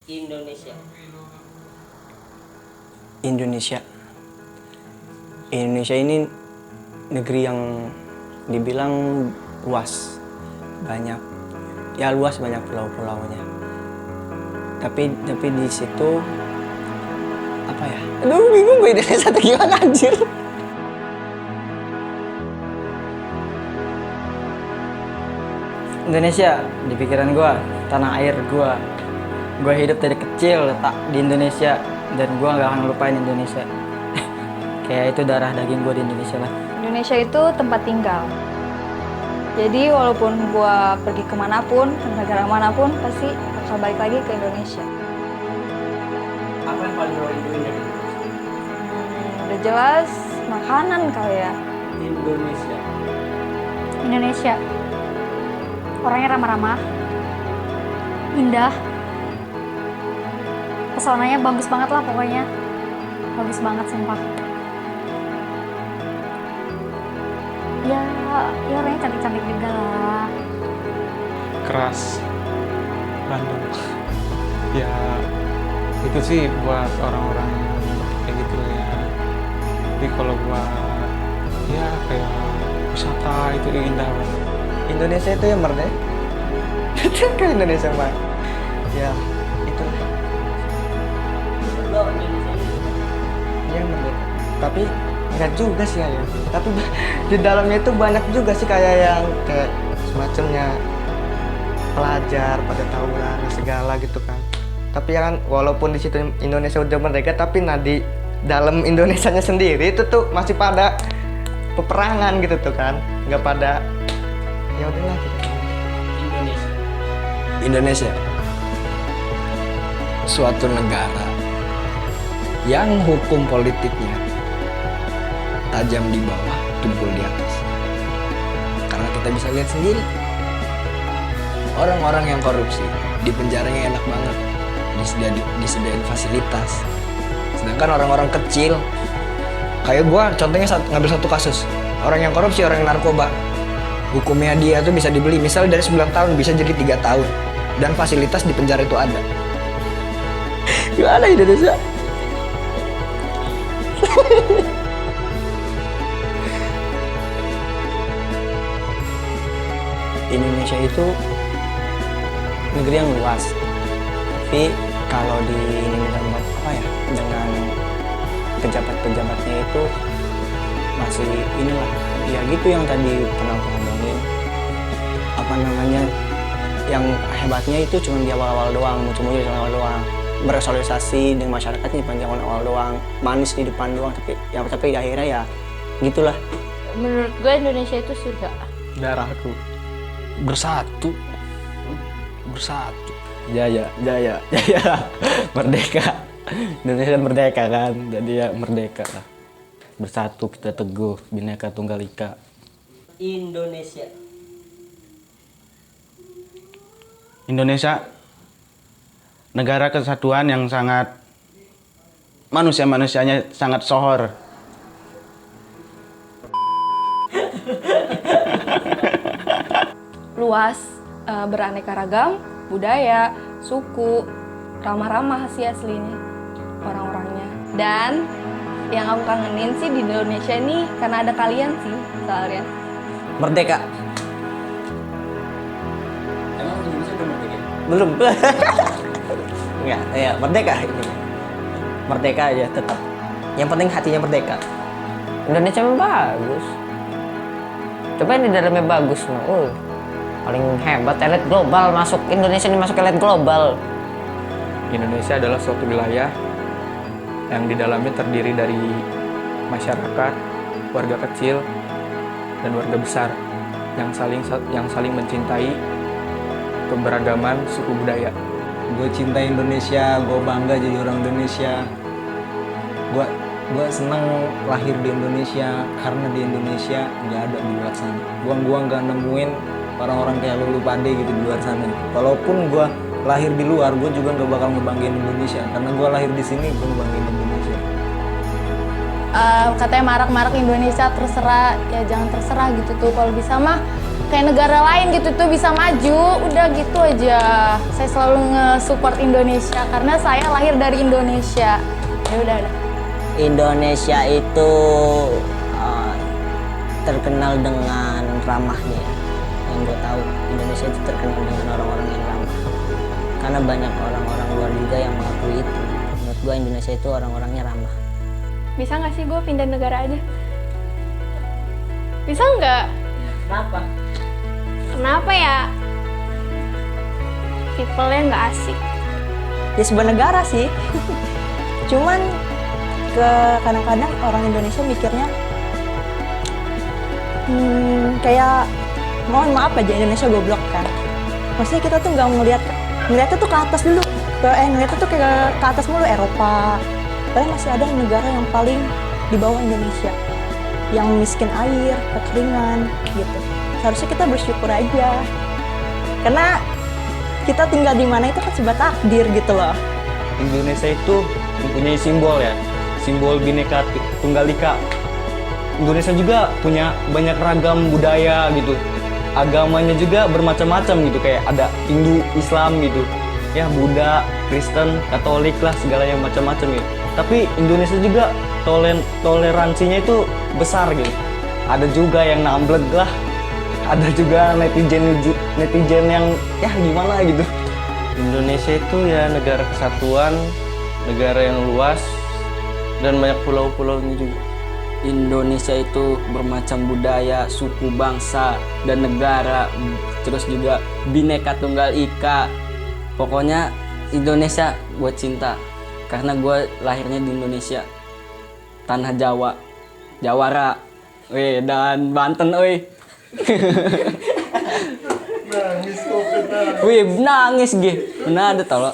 Indonesia. Indonesia. Indonesia ini negeri yang dibilang luas, banyak, ya luas, banyak pulau-pulaunya. Tapi di situ apa ya? Aduh, bingung gue Indonesia tuh gimana anjir. Indonesia di pikiran gue, tanah air gue. Gue hidup dari kecil letak di Indonesia dan gue nggak akan lupain Indonesia. Kayak itu darah daging gue di Indonesia lah. Indonesia itu tempat tinggal. Jadi walaupun gua pergi kemanapun, ke negara manapun, pasti bakal balik lagi ke Indonesia. Apa yang paling lo rinduin dari Indonesia? Udah jelas makanan kali ya. Indonesia. Indonesia. Orangnya ramah-ramah, indah, pesonanya bagus banget lah pokoknya. Bagus banget sumpah. Ya orangnya cantik-cantik juga lah. Keras, Bandung. Ya itu sih buat orang-orang kayak gitu ya. Tapi kalau buat ya kayak wisata itu indah banget. Indonesia itu yang merdeka. Kan Indonesia mah. Ya, itulah. Lo Indonesia ini Yang merdeka. Tapi enggak juga sih ya. Tapi di dalamnya itu banyak juga sih kayak semacamnya pelajar pada tawuran segala gitu kan. Tapi ya kan walaupun di situ Indonesia udah merdeka, tapi di dalam Indonesianya sendiri itu tuh masih pada peperangan gitu tuh kan. Nggak pada ya udahlah gitu. Indonesia. Indonesia, suatu negara yang hukum politiknya tajam di bawah, tumpul di atas. Karena kita bisa lihat sendiri, orang-orang yang korupsi di penjaranya enak banget, disediain fasilitas. Sedangkan orang-orang kecil, kayak gua contohnya ngambil satu kasus, orang yang korupsi, orang yang narkoba, hukumnya dia tuh bisa dibeli, misalnya dari 9 tahun bisa jadi 3 tahun. Dan fasilitas di penjara itu ada. Gimana Indonesia? Indonesia itu negeri yang luas. Tapi kalau dengan pejabat-pejabatnya itu masih inilah ya gitu yang tadi pernah aku ngomongin, yang hebatnya itu cuma di awal-awal doang, muncul di awal doang, bersosialisasi dengan masyarakatnya di awal doang, manis di depan doang, tapi di akhirnya ya gitulah. Menurut gue Indonesia itu surga. Darahku bersatu. Jaya, merdeka. Indonesia merdeka kan, jadi ya merdeka lah. Bersatu kita teguh, Bhinneka Tunggal Ika. Indonesia, negara kesatuan yang sangat manusianya sangat sohor. Luas, beraneka ragam, budaya, suku, ramah-ramah sih aslinya orang-orangnya. Dan yang aku kangenin sih di Indonesia ini karena ada kalian sih soalnya. Merdeka. Emang Indonesia belum merdeka? Belum. Enggak, ya merdeka ini. Merdeka aja tetap. Yang penting hatinya merdeka. Indonesia memang bagus. Coba di dalamnya bagus, paling hebat, elit global masuk. Indonesia ini masuk elit global. Indonesia adalah suatu wilayah yang di dalamnya terdiri dari masyarakat, warga kecil, dan warga besar yang saling mencintai keberagaman suku budaya. Gue cinta Indonesia, gue bangga jadi orang Indonesia. Gue seneng lahir di Indonesia karena di Indonesia nggak ada di luar sana. Gua nggak nemuin orang-orang kayak lu pade gitu di luar sana. Walaupun gue lahir di luar, gue juga nggak bakal ngebanggain Indonesia karena gue lahir di sini, gue ngebanggain Indonesia. Katanya marak-marak Indonesia, terserah ya, jangan terserah gitu tuh. Kalau bisa mah kayak negara lain gitu tuh bisa maju. Udah gitu aja. Saya selalu nge-support Indonesia karena saya lahir dari Indonesia. Ya udah. Indonesia itu terkenal dengan ramahnya. Yang gue tahu, Indonesia itu terkenal dengan orang-orang yang ramah. Karena banyak orang-orang luar juga yang mengakui itu. Menurut gue Indonesia itu orang-orangnya ramah. Bisa nggak sih gue pindah negara aja? Bisa nggak? Kenapa? Kenapa ya? People-nya nggak asik. Ya sebuah negara sih. Cuman kadang-kadang orang Indonesia mikirnya kayak mohon maaf aja Indonesia goblok kan. Maksudnya kita tuh nggak ngeliatnya tuh ke atas dulu. Ngeliatnya tuh ke atas mulu Eropa. Padahal masih ada negara yang paling di bawah Indonesia. Yang miskin air, kekeringan gitu. Seharusnya kita bersyukur aja. Karena kita tinggal di mana itu kan sebuah takdir gitu loh. Indonesia itu mempunyai simbol ya, simbol Bhinneka Tunggal Ika. Indonesia juga punya banyak ragam budaya gitu. Agamanya juga bermacam-macam gitu, kayak ada Hindu, Islam gitu. Ya, Buddha, Kristen, Katolik lah, segala yang macam-macam gitu. Tapi Indonesia juga toleransinya itu besar gitu. Ada juga yang namblek lah. Ada juga netizen yang ya gimana gitu. Indonesia itu ya negara kesatuan, negara yang luas, dan banyak pulau-pulaunya juga. Indonesia itu bermacam budaya, suku, bangsa, dan negara. Terus juga Bhinneka Tunggal Ika. Pokoknya Indonesia gue cinta. Karena gue lahirnya di Indonesia. Tanah Jawa, Jawara, dan Banten, Nangis kok kena. Nangis gue. Mana ada tau lo.